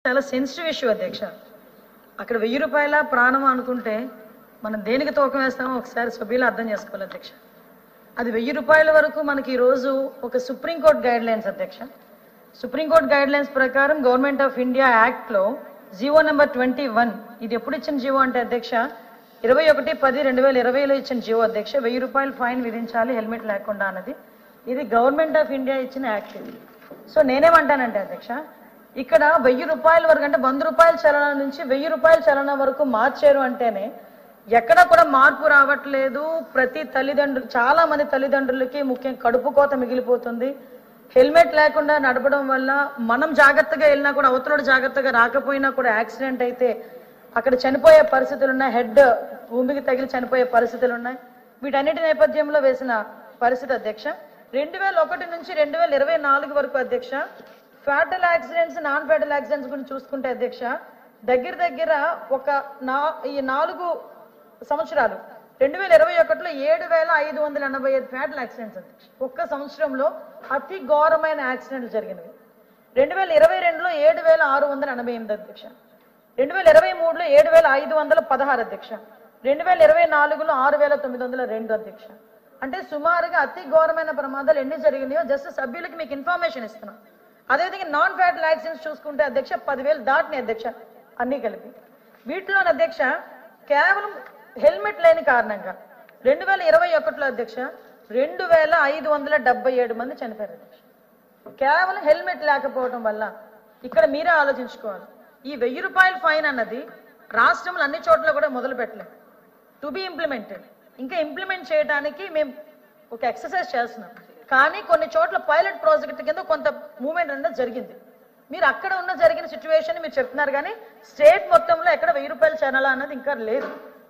చాలా sensitive issue అధ్యక్ష. అక్కడ 1000 రూపాయల ప్రాణం అనుకుంటే మనం దేనికి తూకం వేస్తామో ఒకసారి సభ్యులు అర్థం చేసుకోవాలి అధ్యక్ష. అది 1000 రూపాయల వరకు మనకి ఈరోజు ఒక సుప్రీంకోర్టు గైడ్ లైన్స్ అధ్యక్ష. సుప్రీంకోర్టు గైడ్ లైన్స్ ప్రకారం గవర్నమెంట్ ఆఫ్ ఇండియా యాక్ట్లో జీవో నెంబర్ 21, ఇది ఎప్పుడు ఇచ్చిన జీవో అంటే అధ్యక్ష 21/10/2020లో ఇచ్చిన జీవో అధ్యక్ష. 1000 రూపాయలు ఫైన్ విధించాలి హెల్మెట్ లేకుండా అన్నది. ఇది గవర్నమెంట్ ఆఫ్ ఇండియా ఇచ్చిన యాక్ట్ ఇది. సో నేనేమంటానంటే అధ్యక్ష, ఇక్కడ 1000 రూపాయల వరకు అంటే 100 రూపాయల చలన నుంచి 1000 రూపాయల చలన వరకు మార్చారు అంటేనే ఎక్కడ కూడా మార్పు రావట్లేదు. ప్రతి తల్లిదండ్రులు, చాలా మంది తల్లిదండ్రులకి ముఖ్యంగా కడుపు కోత మిగిలిపోతుంది. హెల్మెట్ లేకుండా నడపడం వల్ల మనం జాగ్రత్తగా వెళ్ళినా కూడా అవతల జాగ్రత్తగా రాకపోయినా కూడా యాక్సిడెంట్ అయితే అక్కడ చనిపోయే పరిస్థితులు ఉన్నాయి. హెడ్ భూమికి తగిలి చనిపోయే పరిస్థితులు ఉన్నాయి. వీటన్నిటి నేపథ్యంలో వేసిన పరిస్థితి అధ్యక్ష. 2001 నుంచి 2024 వరకు అధ్యక్ష fatal accidents, non fatal accidents గురించి చూసుకుంటే అధ్యక్ష దగ్గర ఒక 4 సంవత్సరాలు 2021లో 7585 ఫ్యాటల్ యాక్సిడెంట్స్ అధ్యక్ష. ఒక్క సంవత్సరంలో అతి ఘోరమైన యాక్సిడెంట్లు జరిగినవి. 2022లో 7688 అధ్యక్ష. 2023లో 7516 అధ్యక్ష. 2024లో 6902 అధ్యక్ష. అంటే సుమారుగా అతి ఘోరమైన ప్రమాదాలు ఎన్ని జరిగినాయో జస్ట్ సభ్యులకి మీకు ఇన్ఫర్మేషన్ ఇస్తున్నాం. అదేవిధంగా నాన్ ఫ్యాటల్ యాక్సిడెంట్స్ చూసుకుంటే అధ్యక్ష 10,000 దాటినాయి అధ్యక్ష అన్ని కలిపి. వీటిలో అధ్యక్ష కేవలం హెల్మెట్ లేని కారణంగా 2021లో అధ్యక్ష 2577 మంది చనిపోయారు అధ్యక్ష. కేవలం హెల్మెట్ లేకపోవడం వల్ల. ఇక్కడ మీరే ఆలోచించుకోవాలి. ఈ 1000 రూపాయల ఫైన్ అన్నది రాష్ట్రంలో అన్ని చోట్ల కూడా మొదలు పెట్టలేదు. To be implemented. ఇంకా ఇంప్లిమెంట్ చేయడానికి మేము ఒక ఎక్సర్సైజ్ చేస్తున్నాం. కానీ కొన్ని చోట్ల పైలట్ ప్రాజెక్ట్ కింద కొంత మూవ్మెంట్ అనేది జరిగింది. మీరు అక్కడ ఉన్న జరిగిన సిచ్యువేషన్ మీరు చెప్తున్నారు, కానీ స్టేట్ మొత్తంలో ఎక్కడ 1000 రూపాయల ఛానల్ అన్నది ఇంకా లేదు.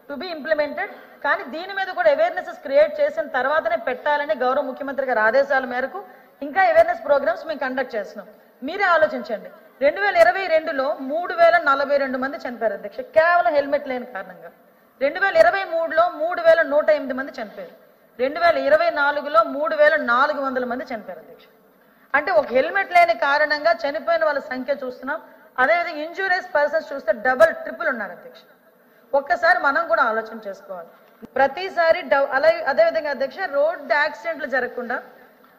To be implemented. కానీ దీని మీద కూడా అవేర్నెస్ క్రియేట్ చేసిన తర్వాతనే పెట్టాలని గౌరవ ముఖ్యమంత్రి గారి ఆదేశాల మేరకు ఇంకా అవేర్నెస్ ప్రోగ్రామ్స్ మేము కండక్ట్ చేస్తున్నాం. మీరే ఆలోచించండి. 2022లో 3042 మంది చనిపోయారు అధ్యక్ష కేవలం హెల్మెట్ లేని కారణంగా. 2023లో 3108 మంది చనిపోయారు. 2024లో 3400 మంది చనిపోయారు అధ్యక్ష. అంటే ఒక హెల్మెట్ లేని కారణంగా చనిపోయిన వాళ్ళ సంఖ్య చూస్తున్నాం. అదేవిధంగా ఇంజూరియస్ పర్సన్స్ చూస్తే డబల్ ట్రిపుల్ ఉన్నారు అధ్యక్ష. ఒక్కసారి మనం కూడా ఆలోచన చేసుకోవాలి. ప్రతిసారి అదేవిధంగా అధ్యక్ష రోడ్ యాక్సిడెంట్లు జరగకుండా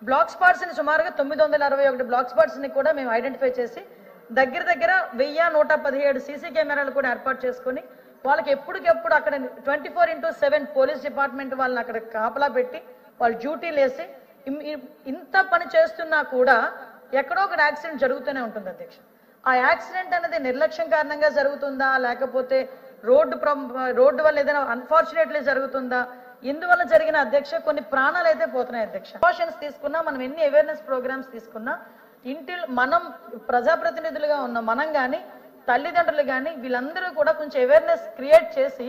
బ్లాక్ స్పాట్స్ ని సుమారుగా 961 బ్లాక్ స్పాట్స్ ని కూడా మేము ఐడెంటిఫై చేసి దగ్గర 1117 సీసీ కెమెరాలు కూడా ఏర్పాటు చేసుకుని వాళ్ళకి ఎప్పటికెప్పుడు అక్కడ 24/7 పోలీస్ డిపార్ట్మెంట్ వాళ్ళని అక్కడ కాపలా పెట్టి వాళ్ళు డ్యూటీలు వేసి ఇంత పని చేస్తున్నా కూడా ఎక్కడో ఒక యాక్సిడెంట్ జరుగుతూనే ఉంటుంది అధ్యక్ష. ఆ యాక్సిడెంట్ అనేది నిర్లక్ష్యం కారణంగా జరుగుతుందా, లేకపోతే రోడ్డు వల్ల ఏదైనా అన్ఫార్చునేట్లీ జరుగుతుందా, ఇందువల్ల జరిగిన అధ్యక్ష కొన్ని ప్రాణాలు అయితే పోతున్నాయి అధ్యక్ష. ప్రికాషన్స్ తీసుకున్నా, మనం ఎన్ని అవేర్నెస్ ప్రోగ్రామ్స్ తీసుకున్నా మనం ప్రజాప్రతినిధులుగా ఉన్న మనం కానీ తల్లిదండ్రులు కానీ వీళ్ళందరూ కూడా కొంచెం అవేర్నెస్ క్రియేట్ చేసి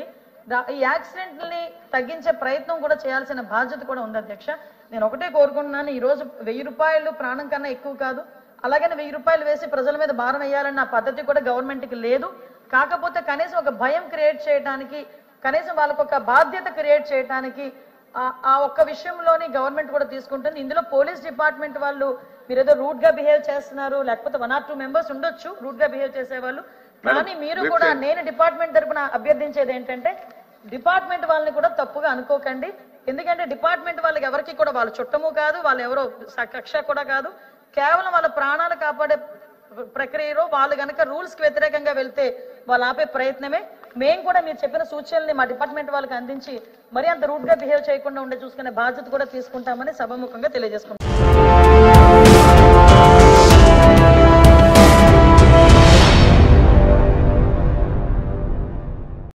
ఈ యాక్సిడెంట్ని తగ్గించే ప్రయత్నం కూడా చేయాల్సిన బాధ్యత కూడా ఉంది అధ్యక్ష. నేను ఒకటే కోరుకుంటున్నాను, ఈరోజు 1000 రూపాయలు ప్రాణం కన్నా ఎక్కువ కాదు. అలాగని 1000 రూపాయలు వేసి ప్రజల మీద భారం వేయాలన్న పద్ధతి కూడా గవర్నమెంట్కి లేదు. కాకపోతే కనీసం ఒక భయం క్రియేట్ చేయడానికి, కనీసం వాళ్ళకు ఒక బాధ్యత క్రియేట్ చేయడానికి ఆ ఒక్క విషయంలోని గవర్నమెంట్ కూడా తీసుకుంటుంది. ఇందులో పోలీస్ డిపార్ట్మెంట్ వాళ్ళు మీరు ఏదో రూట్ గా బిహేవ్ చేస్తున్నారు, లేకపోతే 1 or 2 మెంబర్స్ ఉండొచ్చు రూట్ గా బిహేవ్ చేసేవాళ్ళు. కానీ మీరు కూడా నేను డిపార్ట్మెంట్ తరపున అభ్యర్థించేది ఏంటంటే డిపార్ట్మెంట్ వాళ్ళని కూడా తప్పుగా అనుకోకండి. ఎందుకంటే డిపార్ట్మెంట్ వాళ్ళకి ఎవరికి కూడా వాళ్ళ చుట్టము కాదు, వాళ్ళు ఎవరో కక్ష కూడా కాదు. కేవలం వాళ్ళ ప్రాణాలు కాపాడే ప్రక్రియలో వాళ్ళు గనక రూల్స్ కి వ్యతిరేకంగా వెళ్తే వాళ్ళు ఆపే ప్రయత్నమే. మేము కూడా మీరు చెప్పిన సూచనల్ని మా డిపార్ట్మెంట్ వాళ్ళకి అందించి మరి అంత రూట్ గా బిహేవ్ చేయకుండా ఉండే చూసుకునే బాధ్యత కూడా తీసుకుంటామని సభాముఖంగా తెలియజేసుకుంటాం.